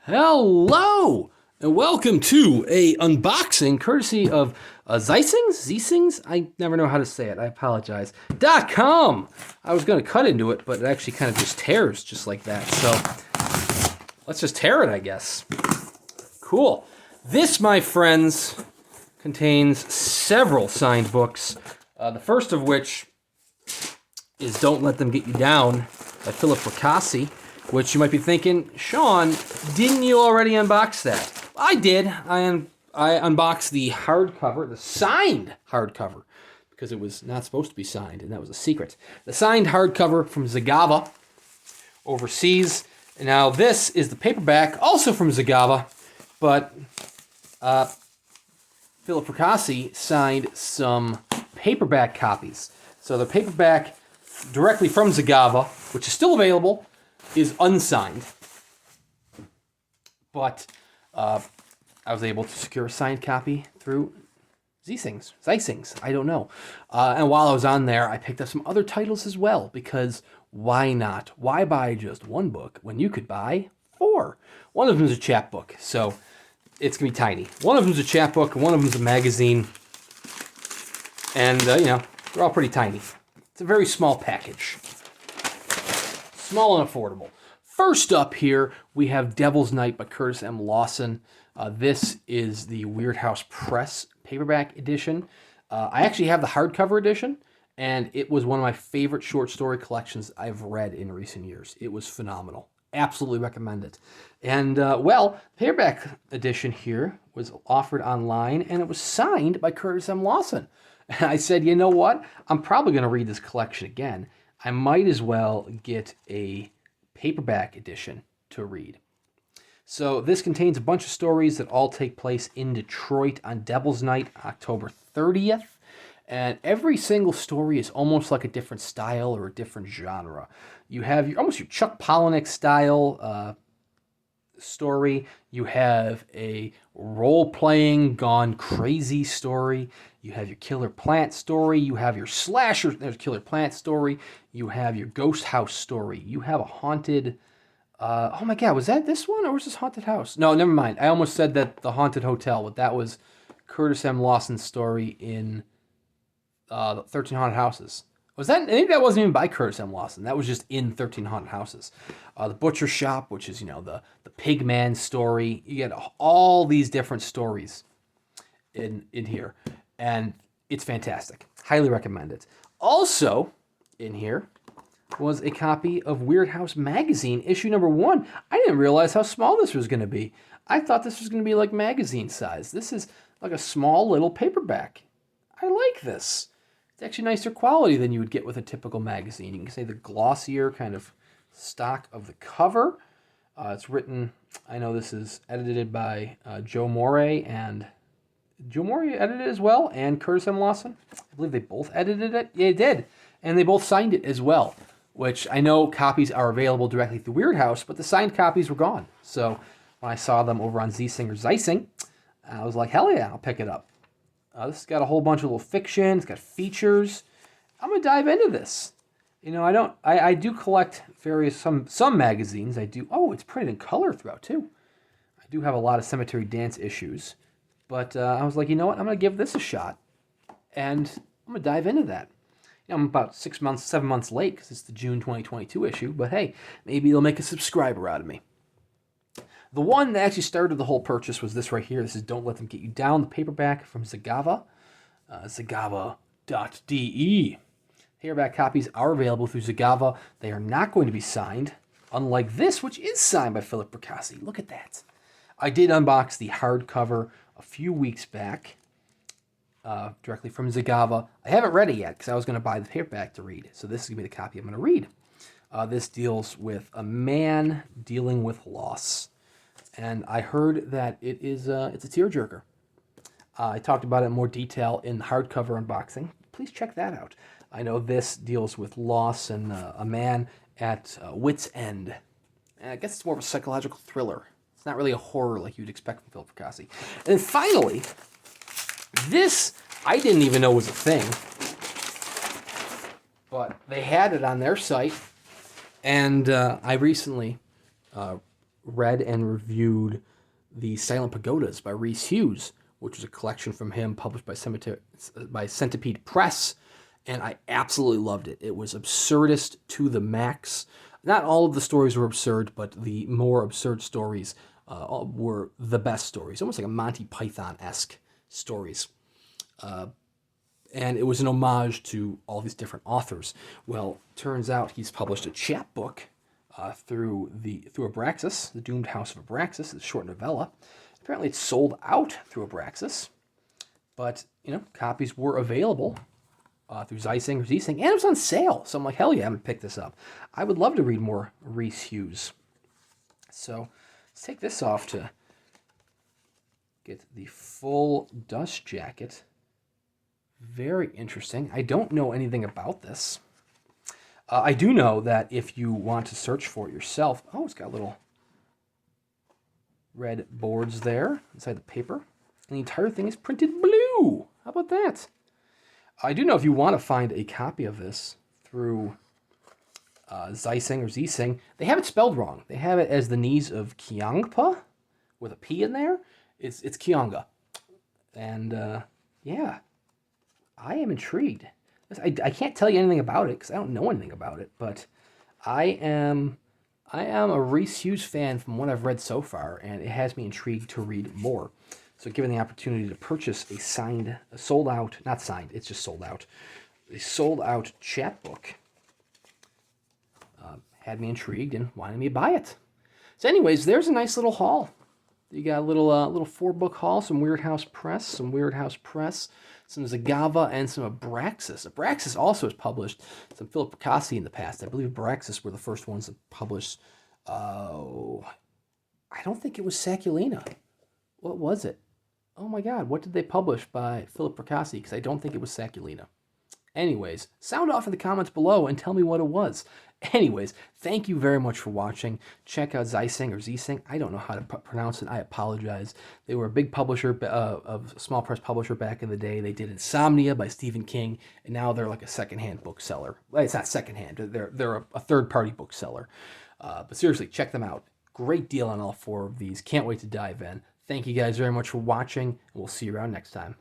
Hello, and welcome to a unboxing courtesy of Ziesings? I never know how to say it. I apologize. .com. I was going to cut into it, but it actually kind of just tears just like that. So let's just tear it, I guess. Cool. This, my friends, contains several signed books. The first of which is Don't Let Them Get You Down by Philip Fracassi. Which you might be thinking, Sean, didn't you already unbox that? I did. I unboxed the hardcover, the signed hardcover, because it was not supposed to be signed, and that was a secret. The signed hardcover from Zagava overseas. Now this is the paperback, also from Zagava, but Philip Fracassi signed some paperback copies. So the paperback directly from Zagava, which is still available, is unsigned, but I was able to secure a signed copy through Ziesings, I don't know. And while I was on there, I picked up some other titles as well, because why not? Why buy just one book when you could buy four? One of them is a chapbook, so it's going to be tiny. One of them is a chapbook, one of them is a magazine, and, they're all pretty tiny. It's a very small package. Small and affordable. First up here, we have Devil's Night by Curtis M Lawson. This is the Weird House Press paperback edition. I actually have the hardcover edition, and it was one of my favorite short story collections I've read in recent years. It was phenomenal. Absolutely recommend it. And, the paperback edition here was offered online, and it was signed by Curtis M Lawson. And I said, you know what? I'm probably going to read this collection again. I might as well get a paperback edition to read. So this contains a bunch of stories that all take place in Detroit on Devil's Night, October 30th. And every single story is almost like a different style or a different genre. You have almost your Chuck Palahniuk style story. You have a role-playing gone crazy story. You have your killer plant story. You have your slasher, there's a killer plant story. You have your ghost house story. You have a haunted, oh my God, was that this one or was this haunted house? No, never mind. I almost said that the haunted hotel, but that was Curtis M Lawson's story in 13 Haunted Houses. Was that, maybe that wasn't even by Curtis M. Lawson. That was just in 13 Haunted Houses. The Butcher Shop, which is, the Pig Man story. You get all these different stories in here. And it's fantastic. Highly recommend it. Also in here was a copy of Weird House Magazine, issue number 1. I didn't realize how small this was going to be. I thought this was going to be like magazine size. This is like a small little paperback. I like this. It's actually nicer quality than you would get with a typical magazine. You can say the glossier kind of stock of the cover. It's written, I know this is edited by Joe Morey, and Joe Morey edited it as well, and Curtis M. Lawson. I believe they both edited it. Yeah, they did. And they both signed it as well, which I know copies are available directly through Weird House, but the signed copies were gone. So when I saw them over on Ziesing, I was like, hell yeah, I'll pick it up. This has got a whole bunch of little fiction. It's got features. I'm gonna dive into this. I do collect some magazines. I do. Oh, it's printed in color throughout too. I do have a lot of Cemetery Dance issues, but I was like, you know what? I'm gonna give this a shot, and I'm gonna dive into that. I'm about 7 months late because it's the June 2022 issue. But hey, maybe they'll make a subscriber out of me. The one that actually started the whole purchase was this right here. This is Don't Let Them Get You Down, the paperback from Zagava, zagava.de. Paperback copies are available through Zagava. They are not going to be signed, unlike this, which is signed by Philip Fracassi. Look at that. I did unbox the hardcover a few weeks back, directly from Zagava. I haven't read it yet because I was going to buy the paperback to read. So this is going to be the copy I'm going to read. This deals with a man dealing with loss. And I heard that it's a tearjerker. I talked about it in more detail in the hardcover unboxing. Please check that out. I know this deals with loss and a man at wit's end. And I guess it's more of a psychological thriller. It's not really a horror like you'd expect from Philip Fracassi. And then finally, this I didn't even know was a thing. But they had it on their site. And I recently read and reviewed The Silent Pagodas by Rhys Hughes, which was a collection from him published by Centipede Press, and I absolutely loved it. It was absurdist to the max. Not all of the stories were absurd, but the more absurd stories were the best stories, almost like a Monty Python-esque stories. And it was an homage to all these different authors. Well, turns out he's published a chapbook through Abraxas, the Doomed House of Abraxas, the short novella. Apparently, it's sold out through Abraxas, but copies were available through Ziesings, and it was on sale. So I'm like, hell yeah, I'm gonna pick this up. I would love to read more Rhys Hughes. So let's take this off to get the full dust jacket. Very interesting. I don't know anything about this. I do know that if you want to search for it yourself, it's got little red boards there inside the paper. And the entire thing is printed blue. How about that? I do know if you want to find a copy of this through Ziesing, they have it spelled wrong. They have it as the knees of Kionga with a P in there. It's Kionga. And yeah, I am intrigued. I can't tell you anything about it because I don't know anything about it, but I am a Rhys Hughes fan from what I've read so far, and it has me intrigued to read more. So given the opportunity to purchase a sold out chapbook, had me intrigued and wanted me to buy it. So anyways, there's a nice little haul. You got a little 4-book haul, some Weird House Press, some Zagava, and some Abraxas. Abraxas also has published some Philip Fracassi in the past. I believe Abraxas were the first ones that published, I don't think it was Saculina. What was it? Oh my God, what did they publish by Philip Fracassi? Because I don't think it was Saculina. Anyways, sound off in the comments below and tell me what it was. Anyways, thank you very much for watching. Check out Ziesing. I don't know how to pronounce it. I apologize. They were a big publisher, of small press publisher back in the day. They did Insomnia by Stephen King, and now they're like a secondhand bookseller. Well, it's not secondhand. They're a third-party bookseller. But seriously, check them out. Great deal on all 4 of these. Can't wait to dive in. Thank you guys very much for watching, and we'll see you around next time.